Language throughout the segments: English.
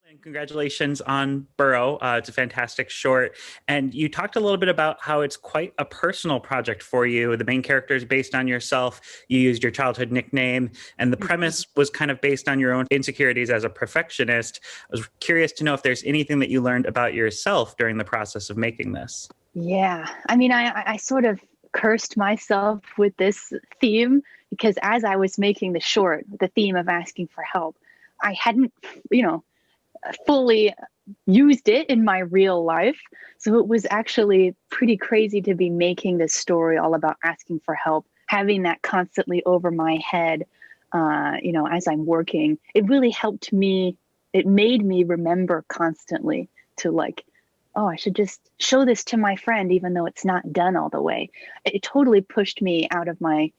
And congratulations on Burrow. It's a fantastic short. And you talked a little bit about how it's quite a personal project for you. The main character is based on yourself. You used your childhood nickname, and the premise was kind of based on your own insecurities as a perfectionist. I was curious to know if there's anything that you learned about yourself during the process of making this. Yeah. I sort of cursed myself with this theme because as I was making the short, the theme of asking for help, I hadn't, you know, fully used it in my real life. So it was actually pretty crazy to be making this story all about asking for help, having that constantly over my head, as I'm working. It really helped me. It made me remember constantly to oh, I should just show this to my friend, even though it's not done all the way. It totally pushed me out of my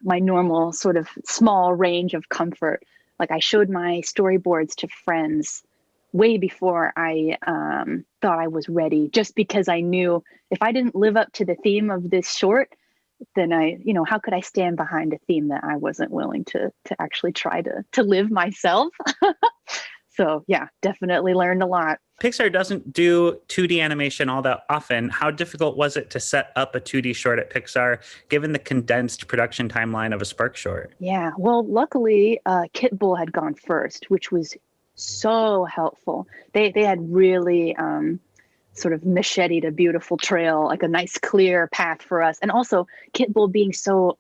normal sort of small range of comfort. Like I showed my storyboards to friends way before I thought I was ready, just because I knew if I didn't live up to the theme of this short, then how could I stand behind a theme that I wasn't willing to actually try to live myself? So yeah, definitely learned a lot. Pixar doesn't do 2D animation all that often. How difficult was it to set up a 2D short at Pixar, given the condensed production timeline of a Spark short? Yeah, well, luckily, Kit Bull had gone first, which was so helpful. They had really sort of macheted a beautiful trail, like a nice clear path for us. And also, Kit Bull being so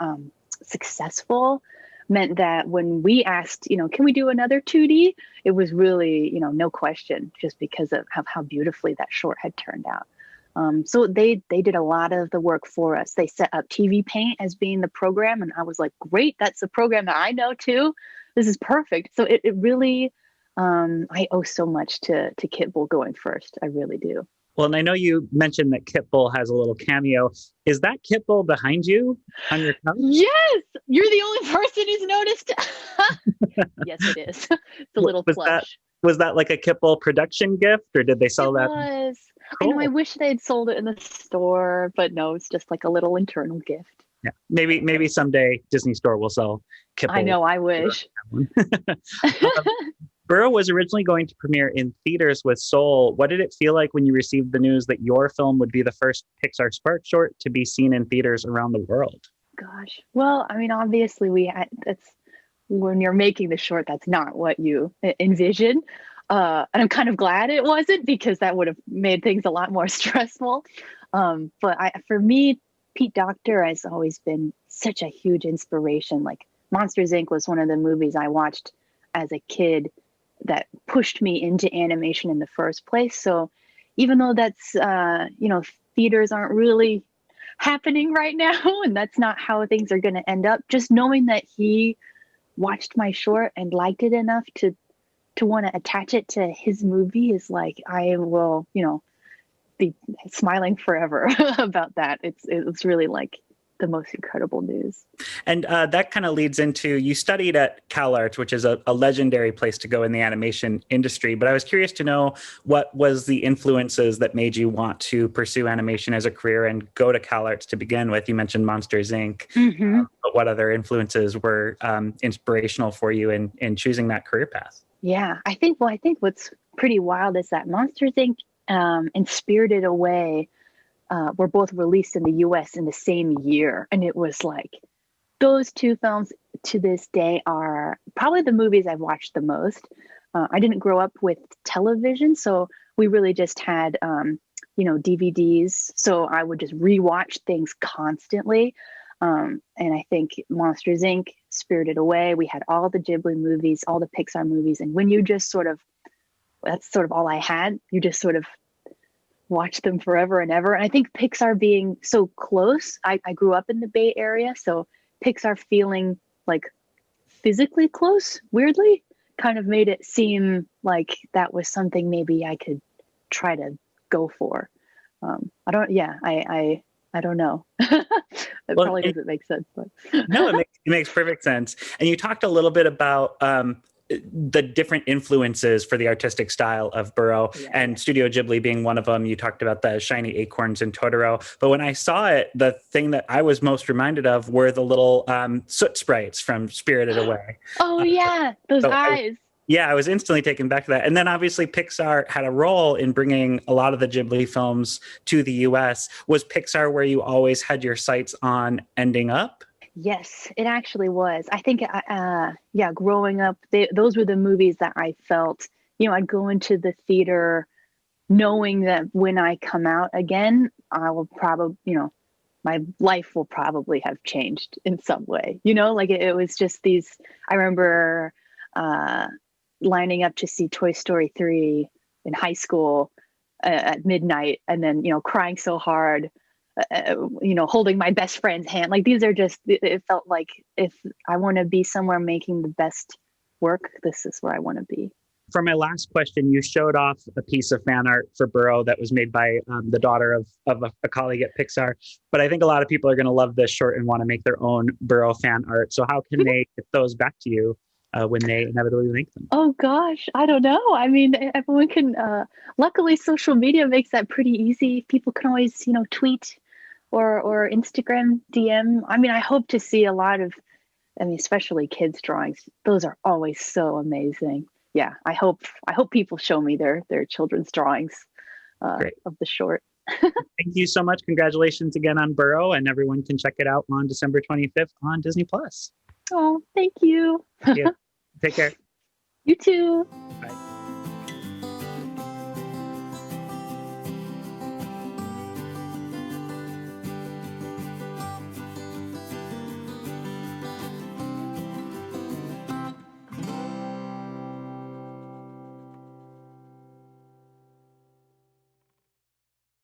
successful meant that when we asked, can we do another 2D? It was really, no question, just because of how beautifully that short had turned out. So they did a lot of the work for us. They set up TV Paint as being the program, and I was like, great, that's the program that I know too. This is perfect. So it really, I owe so much to Kit Bull going first. I really do. Well, and I know you mentioned that Kit Bull has a little cameo. Is that Kit Bull behind you on your couch? Yes, you're the only person who's noticed. Yes, it is. It's a little plush. Was that like a Kit Bull production gift, or did they sell that? It was. Cool. I wish they'd sold it in the store, but no, it's just like a little internal gift. Yeah, maybe someday Disney Store will sell Kit Bull. I know, I wish. Burrow was originally going to premiere in theaters with Soul. What did it feel like when you received the news that your film would be the first Pixar Spark short to be seen in theaters around the world? Gosh. Well, obviously that's when you're making the short, that's not what you envision. And I'm kind of glad it wasn't, because that would have made things a lot more stressful. But for me, Pete Docter has always been such a huge inspiration. Like Monsters, Inc. was one of the movies I watched as a kid that pushed me into animation in the first place. So even though that's, theaters aren't really happening right now, and that's not how things are going to end up, just knowing that he watched my short and liked it enough to want to attach it to his movie is like, I will, be smiling forever about that. It's really like the most incredible news. And that kind of leads into, you studied at CalArts, which is a legendary place to go in the animation industry. But I was curious to know, what was the influences that made you want to pursue animation as a career and go to CalArts to begin with? You mentioned Monsters, Inc. Mm-hmm. But what other influences were inspirational for you in choosing that career path? Yeah, I think what's pretty wild is that Monsters, Inc. And Spirited Away were both released in the US in the same year. And it was like, those two films to this day are probably the movies I've watched the most. I didn't grow up with television, so we really just had, DVDs. So I would just rewatch things constantly. And I think Monsters, Inc., Spirited Away, we had all the Ghibli movies, all the Pixar movies. And when you just that's sort of all I had, you just sort of watch them forever and ever. And I think Pixar being so close, I grew up in the Bay Area, so Pixar feeling like physically close, weirdly, kind of made it seem like that was something maybe I could try to go for. I don't know. It probably doesn't make sense, but no, it makes perfect sense. And you talked a little bit about the different influences for the artistic style of Burrow, and Studio Ghibli being one of them. You talked about the shiny acorns in Totoro. But when I saw it, the thing that I was most reminded of were the little soot sprites from Spirited Away. Oh, yeah, those eyes. Yeah, I was instantly taken back to that. And then obviously Pixar had a role in bringing a lot of the Ghibli films to the US. Was Pixar where you always had your sights on ending up? Yes, it actually was. I think, yeah, growing up, those were the movies that I felt, I'd go into the theater knowing that when I come out again, I will probably, my life will probably have changed in some way. Like it was just these. I remember uh, lining up to see Toy Story 3 in high school at midnight, and then crying so hard, holding my best friend's hand. Like these are just. It felt like if I want to be somewhere making the best work, this is where I want to be. For my last question, you showed off a piece of fan art for Burrow that was made by the daughter of a colleague at Pixar. But I think a lot of people are going to love this short and want to make their own Burrow fan art. So how can they get those back to you when they inevitably make them? Oh gosh, I don't know. I mean, everyone can. Luckily, social media makes that pretty easy. People can always, tweet or Instagram DM. I mean, I hope to see a lot of. I mean, especially kids' drawings. Those are always so amazing. Yeah, I hope people show me their children's drawings of the short. Thank you so much. Congratulations again on Burrow, and everyone can check it out on December 25th on Disney Plus. Oh, thank you. Yeah. Take care. You too. Bye.